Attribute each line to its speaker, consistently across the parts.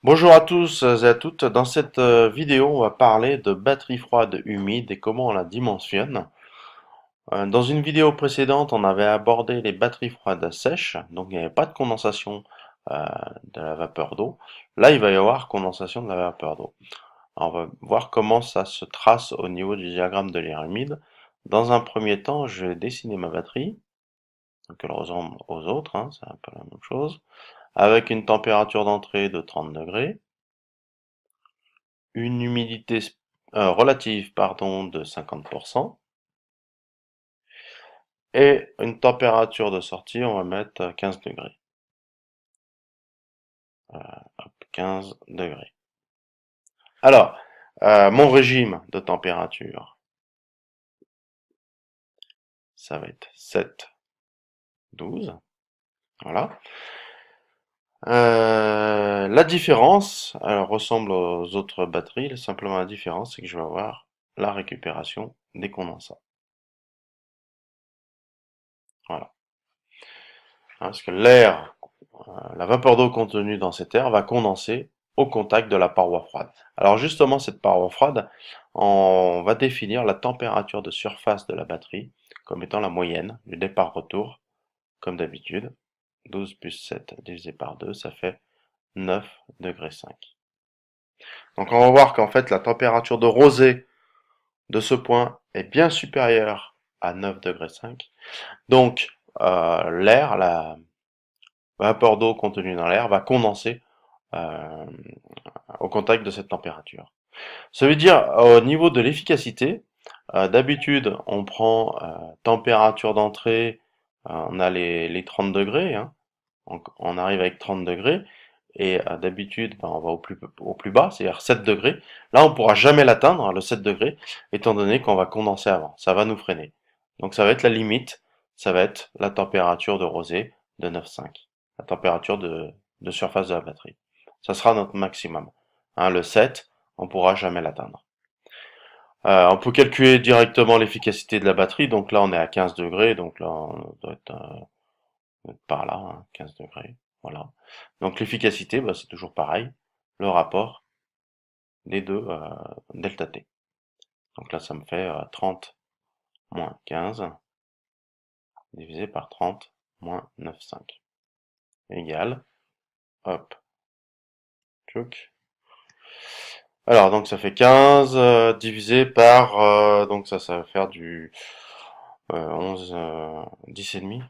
Speaker 1: Bonjour à tous et à toutes. Dans cette vidéo, on va parler de batterie froide humide et comment on la dimensionne. Dans une vidéo précédente, on avait abordé les batteries froides sèches, donc il n'y avait pas de condensation euh, de la vapeur d'eau. Là, il va y avoir condensation de la vapeur d'eau. On va voir comment ça se trace au niveau du diagramme de l'air humide. Dans un premier temps, je vais dessiner ma batterie, donc elle ressemble aux autres, hein, c'est un peu la même chose, avec une température d'entrée de 30 degrés. Une humidité relative pardon, de 50% et une température de sortie, on va mettre 15 degrés. Hop, 15 degrés. Alors, mon régime de température, ça va être 7, 12. Voilà. La différence, elle ressemble aux autres batteries, simplement la différence, c'est que je vais avoir la récupération des condensats. Voilà. Parce que l'air, la vapeur d'eau contenue dans cet air va condenser au contact de la paroi froide. Alors justement, cette paroi froide, on va définir la température de surface de la batterie comme étant la moyenne du départ-retour, comme d'habitude. 12 plus 7 divisé par 2, ça fait 9,5 degrés. Donc on va voir qu'en fait la température de rosée de ce point est bien supérieure à 9,5 degrés. Donc l'air, la vapeur d'eau contenue dans l'air va condenser euh, au contact de cette température. Ça veut dire au niveau de l'efficacité, d'habitude on prend température d'entrée, on a les 30 degrés, hein, on arrive avec 30 degrés, et d'habitude ben, on va au plus bas, c'est-à-dire 7 degrés. Là on pourra jamais l'atteindre, le 7 degrés, étant donné qu'on va condenser avant, ça va nous freiner. Donc ça va être la limite, ça va être la température de rosée de 9,5, la température de surface de la batterie. Ça sera notre maximum. Hein, le 7, on pourra jamais l'atteindre. On peut calculer directement l'efficacité de la batterie, donc là on est à 15 degrés, donc là on doit être par là, hein, 15 degrés, voilà. Donc l'efficacité, bah, c'est toujours pareil, le rapport des deux delta T. Donc là ça me fait 30 moins 15 divisé par 30 moins 9,5 égale, hop, tchouk. Alors donc ça fait 15 divisé par, donc ça va faire du 11, 10 et demi.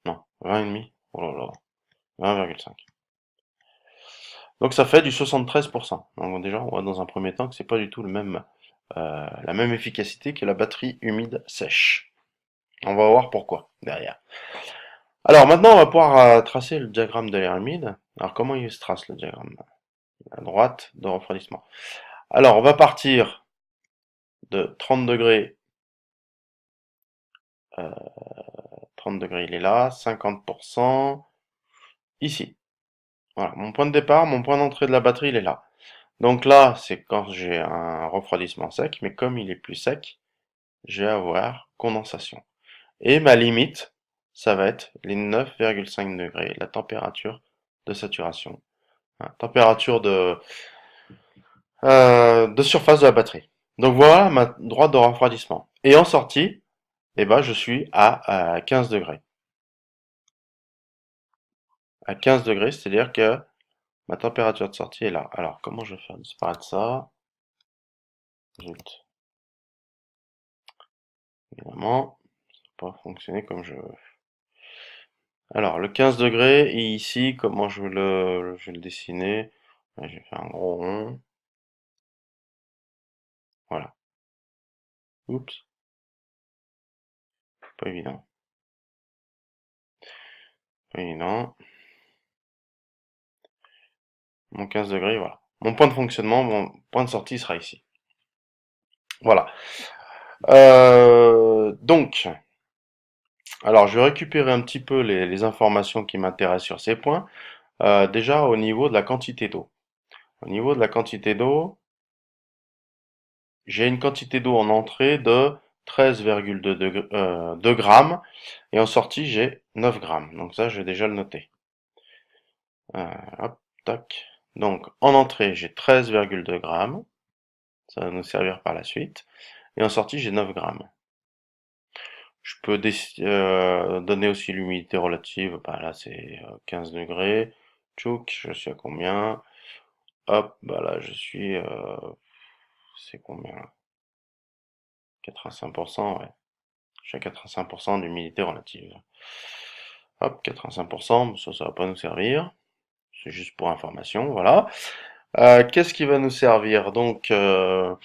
Speaker 1: Non, 20 et demi. Oh là là, 20,5. Donc ça fait du 73%. Donc déjà, on voit dans un premier temps que c'est pas du tout la même efficacité que la batterie humide sèche. On va voir pourquoi derrière. Alors maintenant, on va pouvoir tracer le diagramme de l'air humide. Alors comment il se trace le diagramme? À droite de refroidissement. Alors on va partir de 30 degrés. 30 degrés, il est là. 50%. Ici. Voilà, mon point de départ, mon point d'entrée de la batterie, il est là. Donc là, c'est quand j'ai un refroidissement sec, mais comme il est plus sec, je vais avoir condensation. Et ma limite, ça va être les 9,5 degrés, la température de saturation. Hein, température de surface de la batterie. Donc voilà ma droite de refroidissement. Et en sortie, eh ben, je suis à 15 degrés. À 15 degrés, c'est-à-dire que ma température de sortie est là. Alors, comment je vais faire disparaître ça? Zut. Évidemment, ça va pas fonctionner comme je veux. Alors, le 15 degrés, et ici, comment je vais le dessiner? Je vais faire un gros rond. Voilà. Oups, pas évident. Pas évident. Mon 15 degrés, voilà. Mon point de fonctionnement, mon point de sortie sera ici. Voilà. Donc, alors je vais récupérer un petit peu les informations qui m'intéressent sur ces points. Déjà au niveau de la quantité d'eau. Au niveau de la quantité d'eau, j'ai une quantité d'eau en entrée de 13,2 grammes et en sortie j'ai 9 grammes. Donc ça, je vais déjà le noter. Hop, tac. Donc, en entrée, j'ai 13,2 grammes. Ça va nous servir par la suite. Et en sortie, j'ai 9 grammes. Je peux donner aussi l'humidité relative. Bah là, c'est 15 degrés. Tchouk, je suis à combien? Hop, bah là, je suis... c'est combien là? 85%, ouais. Je suis à 85% d'humidité relative. Hop, 85%, ça va pas nous servir. C'est juste pour information, voilà. Qu'est-ce qui va nous servir? Donc, ah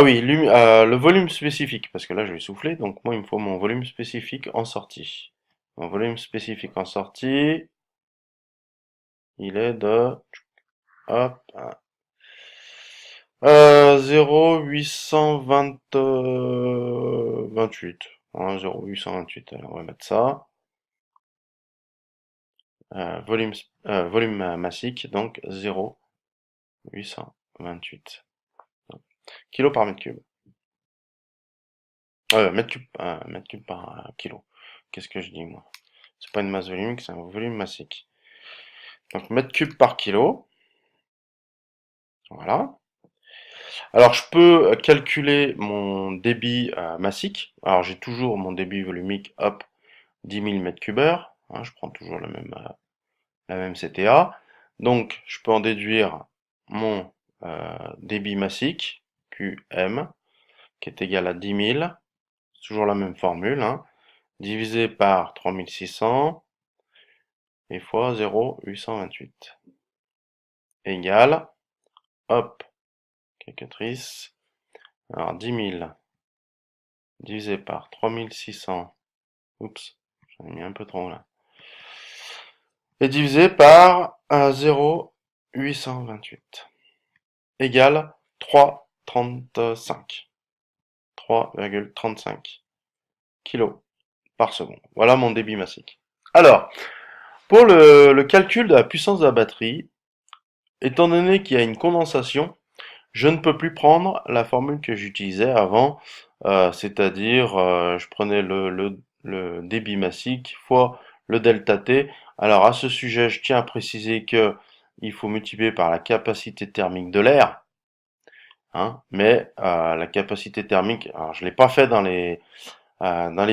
Speaker 1: oui, le volume spécifique, parce que là je vais souffler, donc moi il me faut mon volume spécifique en sortie. Mon volume spécifique en sortie, il est de, hop, 0,828. Hein, 0,828, alors on va mettre ça. Volume massique, donc 0,828 kilo par mètre cube. Mètre cube par kilo. Qu'est-ce que je dis moi? C'est pas une masse volumique, c'est un volume massique. Donc mètre cube par kilo. Voilà. Alors je peux calculer mon débit massique. Alors j'ai toujours mon débit volumique, hop, 10 000 mètres cubes heure. Hein, je prends toujours la même CTA. Donc je peux en déduire mon débit massique, QM, qui est égal à 10 000. C'est toujours la même formule, hein, divisé par 3600 et fois 0,828 égale, hop, calculatrice, alors 10 000 divisé par 3600, oups, j'en ai mis un peu trop là, et divisé par 0,828 égale 3,35 kg par seconde. Voilà mon débit massique. Alors, pour le calcul de la puissance de la batterie, étant donné qu'il y a une condensation, je ne peux plus prendre la formule que j'utilisais avant, c'est-à-dire je prenais le débit massique fois le delta T. Alors à ce sujet, je tiens à préciser que il faut multiplier par la capacité thermique de l'air, hein, mais la capacité thermique, alors je l'ai pas fait dans les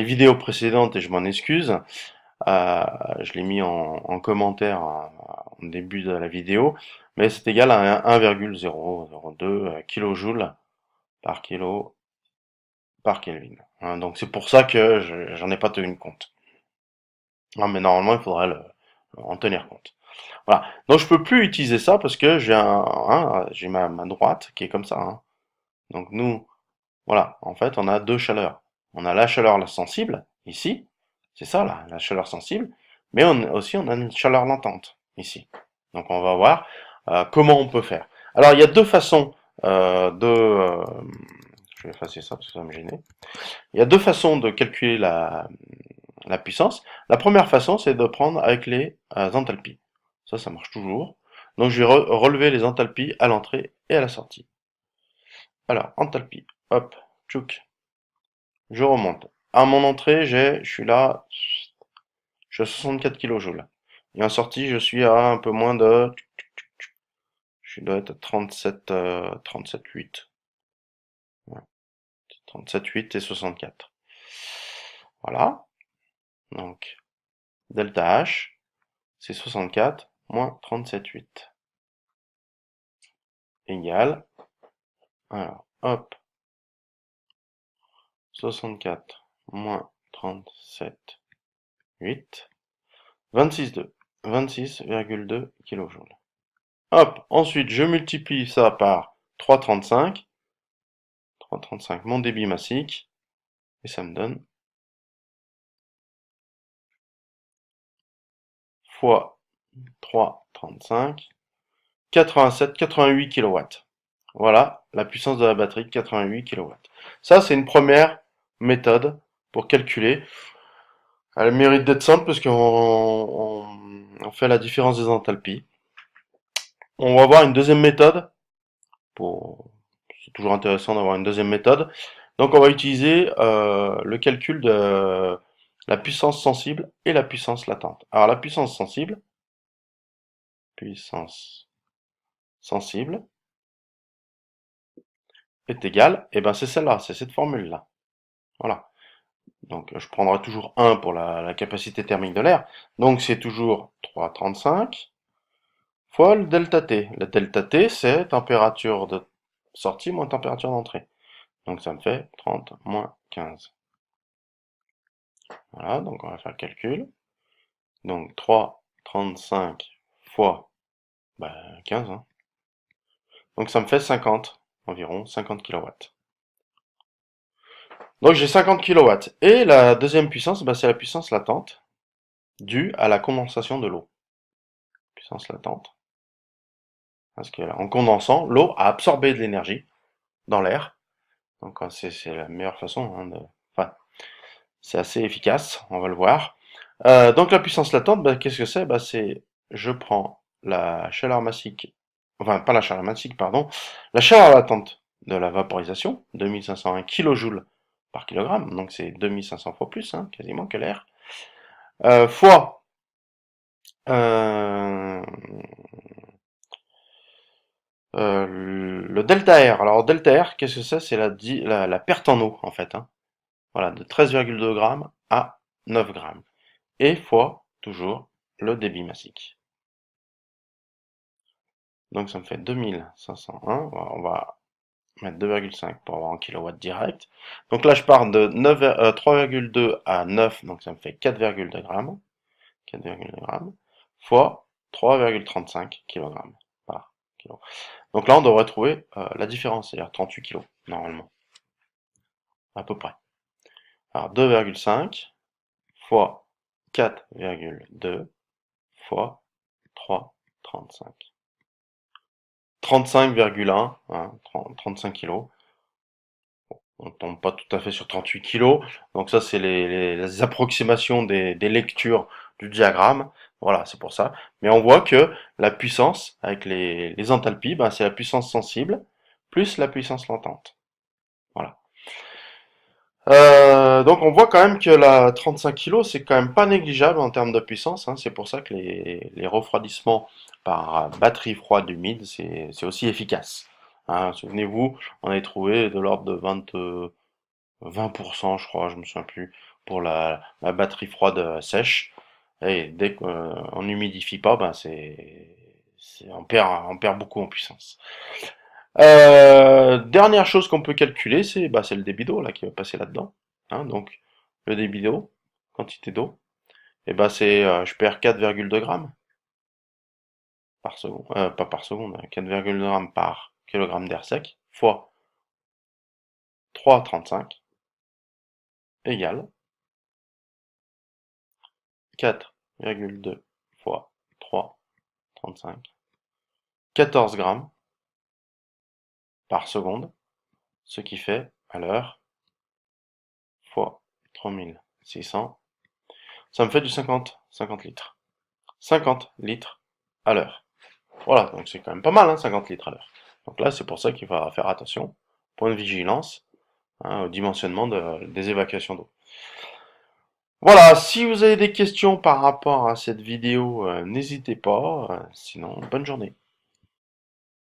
Speaker 1: vidéos précédentes et je m'en excuse. Je l'ai mis en commentaire en début de la vidéo, mais c'est égal à 1,002 kJ par kilo par Kelvin. Hein, donc c'est pour ça que j'en ai pas tenu compte. Ah, mais normalement, il faudrait en tenir compte. Voilà. Donc je peux plus utiliser ça parce que j'ai ma droite qui est comme ça. Hein. Donc nous, voilà, en fait, on a deux chaleurs. On a la chaleur sensible, ici, c'est ça là, la chaleur sensible, mais on a une chaleur latente, ici. Donc on va voir comment on peut faire. Alors il y a deux façons je vais effacer ça parce que ça va me gêner. Il y a deux façons de calculer la puissance. La première façon, c'est de prendre avec les enthalpies. Ça marche toujours. Donc je vais relever les enthalpies à l'entrée et à la sortie. Alors, enthalpie, hop, tchouk, je remonte. À mon entrée, je suis là, je suis à 64 kJ. Et en sortie, je suis à un peu moins de, je dois être à 37,8. Ouais, 37,8 et 64. Voilà. Donc, delta H, c'est 64 moins 37,8. Égale, alors, hop, 64 moins 37,8, 26,2 kJ. Hop, ensuite je multiplie ça par 3,35, mon débit massique, et ça me donne fois 3,35, 88 kW. Voilà la puissance de la batterie, 88 kW. Ça, c'est une première méthode pour calculer. Elle mérite d'être simple parce qu'on fait la différence des enthalpies. On va voir une deuxième méthode. C'est toujours intéressant d'avoir une deuxième méthode. Donc on va utiliser le calcul de la puissance sensible et la puissance latente. Alors la puissance sensible, puissance sensible est égale, et ben c'est celle-là, c'est cette formule-là. Voilà. Donc je prendrai toujours 1 pour la capacité thermique de l'air. Donc c'est toujours 3,35 fois le delta T. Le delta T, c'est température de sortie moins température d'entrée. Donc ça me fait 30 moins 15. Voilà, donc on va faire le calcul. Donc 3,35 fois 15. Hein. Donc ça me fait 50, environ 50 kW. Donc j'ai 50 kW. Et la deuxième puissance, c'est la puissance latente due à la condensation de l'eau. Puissance latente. Parce que en condensant, l'eau a absorbé de l'énergie dans l'air. Donc c'est la meilleure façon. Hein, enfin, c'est assez efficace, on va le voir. Donc la puissance latente, qu'est-ce que c'est? C'est je prends la chaleur massique, enfin pas la chaleur massique, pardon, la chaleur latente de la vaporisation, 2501 kJ par kilogramme, donc c'est 2500 fois plus, hein, quasiment que l'air, fois le delta R. Alors delta R, qu'est-ce que c'est? C'est la perte en eau, en fait. Hein. Voilà, de 13,2 grammes à 9 grammes. Et fois, toujours, le débit massique. Donc ça me fait 2501. On va mettre 2,5 pour avoir en kilowatts direct. Donc là, je pars de 3,2 à 9, donc ça me fait 4,2 grammes. 4,2 grammes, fois 3,35 kg par kilo. Donc là, on devrait trouver la différence, c'est-à-dire 38 kg, normalement. À peu près. Alors 2,5 fois 4,2 fois 3,35. 35,1, hein, 35 kg. On ne tombe pas tout à fait sur 38 kg. Donc ça, c'est les approximations des lectures du diagramme. Voilà, c'est pour ça. Mais on voit que la puissance, avec les enthalpies, c'est la puissance sensible plus la puissance latente. Voilà. Donc on voit quand même que la 35 kg, c'est quand même pas négligeable en termes de puissance. Hein. C'est pour ça que les refroidissements par batterie froide humide, c'est aussi efficace. Hein. Souvenez-vous, on avait trouvé de l'ordre de 20%, je crois, je me souviens plus, pour la batterie froide sèche. Et dès qu'on humidifie pas, on perd beaucoup en puissance. Dernière chose qu'on peut calculer, c'est le débit d'eau là qui va passer là-dedans. Hein, donc le débit d'eau, quantité d'eau, et je perds 4,2 grammes par seconde, pas par seconde, 4,2 grammes par kilogramme d'air sec fois 3,35 égale 4,2 fois 3,35, 14 grammes par seconde, ce qui fait à l'heure fois 3600, ça me fait du 50 litres. 50 litres à l'heure. Voilà, donc c'est quand même pas mal, hein, 50 litres à l'heure. Donc là, c'est pour ça qu'il va faire attention, point de vigilance, hein, au dimensionnement des évacuations d'eau. Voilà, si vous avez des questions par rapport à cette vidéo, n'hésitez pas, sinon, bonne journée.